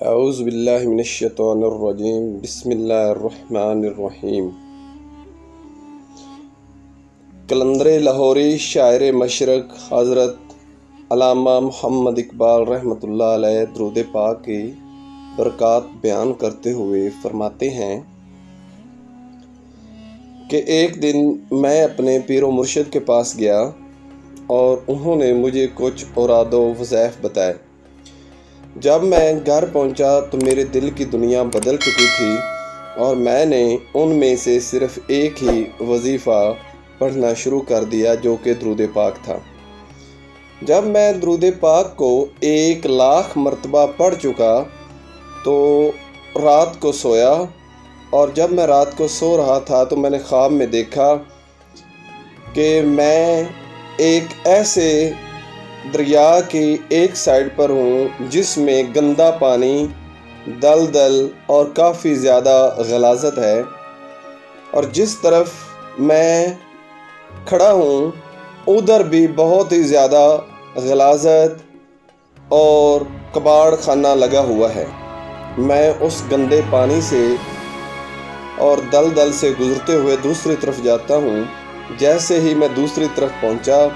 اعوذ باللہ من الشیطان الرجیم بسم اللہ الرحمن الرحیم۔ قلندر لاہوری شاعر مشرق حضرت علامہ محمد اقبال رحمۃ اللہ علیہ درود پاک کی برکات بیان کرتے ہوئے فرماتے ہیں کہ ایک دن میں اپنے پیر و مرشد کے پاس گیا اور انہوں نے مجھے کچھ اوراد و وظائف بتائے۔ جب میں گھر پہنچا تو میرے دل کی دنیا بدل چکی تھی اور میں نے ان میں سے صرف ایک ہی وظیفہ پڑھنا شروع کر دیا جو کہ درود پاک تھا۔ جب میں درود پاک کو 1,00,000 مرتبہ پڑھ چکا تو رات کو سویا، اور جب میں رات کو سو رہا تھا تو میں نے خواب میں دیکھا کہ میں ایک ایسے دریا کی ایک سائڈ پر ہوں جس میں گندا پانی، دلدل اور کافی زیادہ غلاظت ہے، اور جس طرف میں کھڑا ہوں ادھر بھی بہت ہی زیادہ غلاظت اور کباڑ خانہ لگا ہوا ہے۔ میں اس گندے پانی سے اور دلدل سے گزرتے ہوئے دوسری طرف جاتا ہوں۔ جیسے ہی میں دوسری طرف پہنچا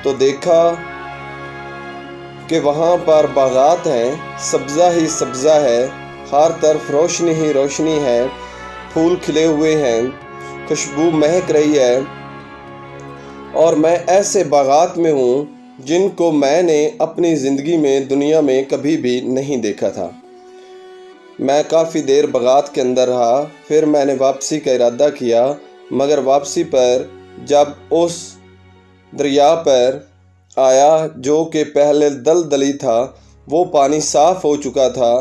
تو دیکھا کہ وہاں پر باغات ہیں، سبزہ ہی سبزہ ہے، ہر طرف روشنی ہی روشنی ہے، پھول کھلے ہوئے ہیں، خوشبو مہک رہی ہے، اور میں ایسے باغات میں ہوں جن کو میں نے اپنی زندگی میں دنیا میں کبھی بھی نہیں دیکھا تھا۔ میں کافی دیر باغات کے اندر رہا، پھر میں نے واپسی کا ارادہ کیا، مگر واپسی پر جب اس دریا پر آیا جو کہ پہلے دلدلی تھا، وہ پانی صاف ہو چکا تھا،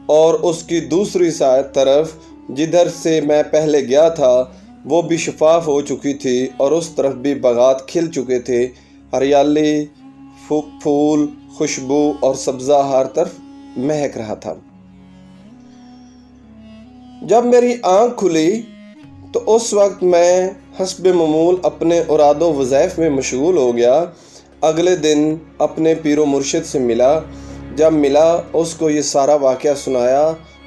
اور اس کی دوسری طرف جدھر سے میں پہلے گیا تھا وہ بھی شفاف ہو چکی تھی، اور اس طرف بھی باغات کھل چکے تھے، ہریالی، پھول، خوشبو اور سبزہ ہر طرف مہک رہا تھا۔ جب میری آنکھ کھلی تو اس وقت میں حسب معمول اپنے اوراد و وظائف میں مشغول ہو گیا۔ اگلے دن اپنے پیر و مرشد سے ملا۔ جب ملا اس کو یہ سارا واقعہ سنایا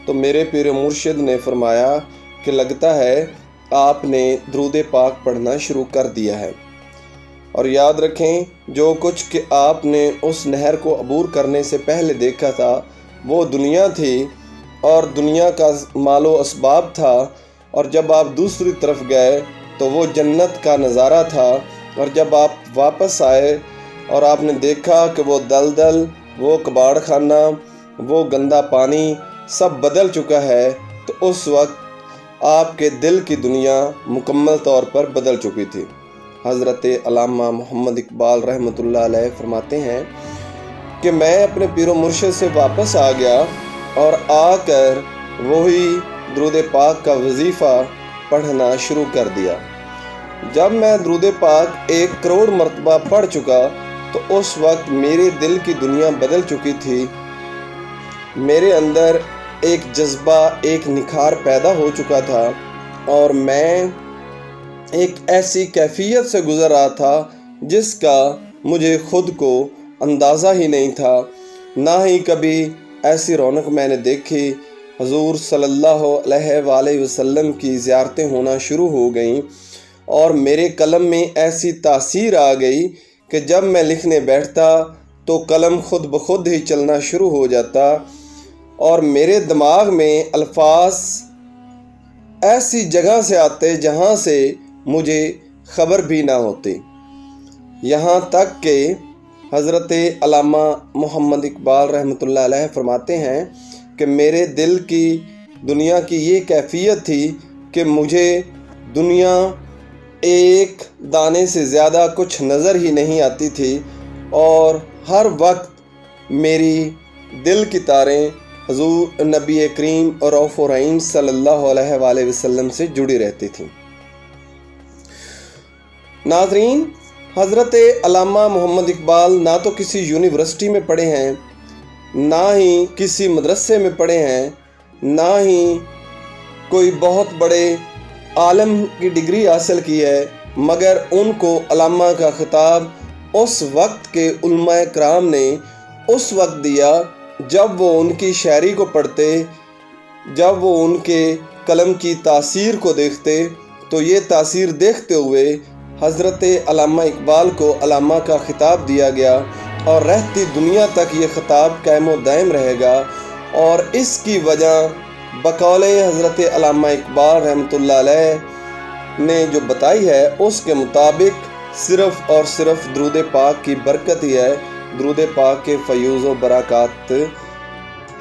تو میرے پیر و مرشد نے فرمایا کہ لگتا ہے آپ نے درود پاک پڑھنا شروع کر دیا ہے، اور یاد رکھیں جو کچھ کہ آپ نے اس نہر کو عبور کرنے سے پہلے دیکھا تھا وہ دنیا تھی اور دنیا کا مال و اسباب تھا، اور جب آپ دوسری طرف گئے تو وہ جنت کا نظارہ تھا، اور جب آپ واپس آئے اور آپ نے دیکھا کہ وہ دلدل، وہ کباڑ خانہ، وہ گندا پانی سب بدل چکا ہے، تو اس وقت آپ کے دل کی دنیا مکمل طور پر بدل چکی تھی۔ حضرت علامہ محمد اقبال رحمۃ اللہ علیہ فرماتے ہیں کہ میں اپنے پیر و مرشد سے واپس آ گیا اور آ کر وہی درود پاک کا وظیفہ پڑھنا شروع کر دیا۔ جب میں درود پاک 1,00,00,000 مرتبہ پڑھ چکا تو اس وقت میرے دل کی دنیا بدل چکی تھی، میرے اندر ایک جذبہ، ایک نکھار پیدا ہو چکا تھا، اور میں ایک ایسی کیفیت سے گزر رہا تھا جس کا مجھے خود کو اندازہ ہی نہیں تھا، نہ ہی کبھی ایسی رونق میں نے دیکھی۔ حضور صلی اللہ علیہ وآلہ وسلم کی زیارتیں ہونا شروع ہو گئیں، اور میرے قلم میں ایسی تاثیر آ گئی کہ جب میں لکھنے بیٹھتا تو قلم خود بخود ہی چلنا شروع ہو جاتا، اور میرے دماغ میں الفاظ ایسی جگہ سے آتے جہاں سے مجھے خبر بھی نہ ہوتی، یہاں تک کہ حضرت علامہ محمد اقبال رحمۃ اللہ علیہ فرماتے ہیں کہ میرے دل کی دنیا کی یہ کیفیت تھی کہ مجھے دنیا ایک دانے سے زیادہ کچھ نظر ہی نہیں آتی تھی، اور ہر وقت میری دل کی تاریں حضور نبی کریم اور رؤوف الرحیم صلی اللہ علیہ وآلہ وسلم سے جڑی رہتی تھیں۔ ناظرین، حضرت علامہ محمد اقبال نہ تو کسی یونیورسٹی میں پڑھے ہیں، نہ ہی کسی مدرسے میں پڑھے ہیں، نہ ہی کوئی بہت بڑے عالم کی ڈگری حاصل کی ہے، مگر ان کو علامہ کا خطاب اس وقت کے علماء کرام نے اس وقت دیا جب وہ ان کی شاعری کو پڑھتے، جب وہ ان کے قلم کی تاثیر کو دیکھتے تو یہ تاثیر دیکھتے ہوئے حضرت علامہ اقبال کو علامہ کا خطاب دیا گیا اور رہتی دنیا تک یہ خطاب قائم و دائم رہے گا۔ اور اس کی وجہ بقول حضرت علامہ اقبال رحمۃ اللہ علیہ نے جو بتائی ہے اس کے مطابق صرف اور صرف درود پاک کی برکت ہی ہے، درود پاک کے فیوز و برکات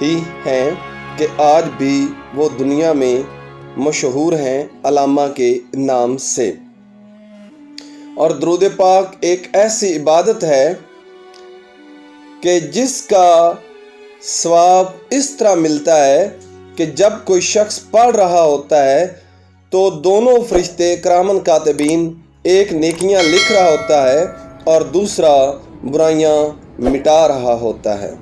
ہی ہیں کہ آج بھی وہ دنیا میں مشہور ہیں علامہ کے نام سے۔ اور درود پاک ایک ایسی عبادت ہے کہ جس کا ثواب اس طرح ملتا ہے کہ جب کوئی شخص پڑھ رہا ہوتا ہے تو دونوں فرشتے کرامن کاتبین ایک نیکیاں لکھ رہا ہوتا ہے اور دوسرا برائیاں مٹا رہا ہوتا ہے۔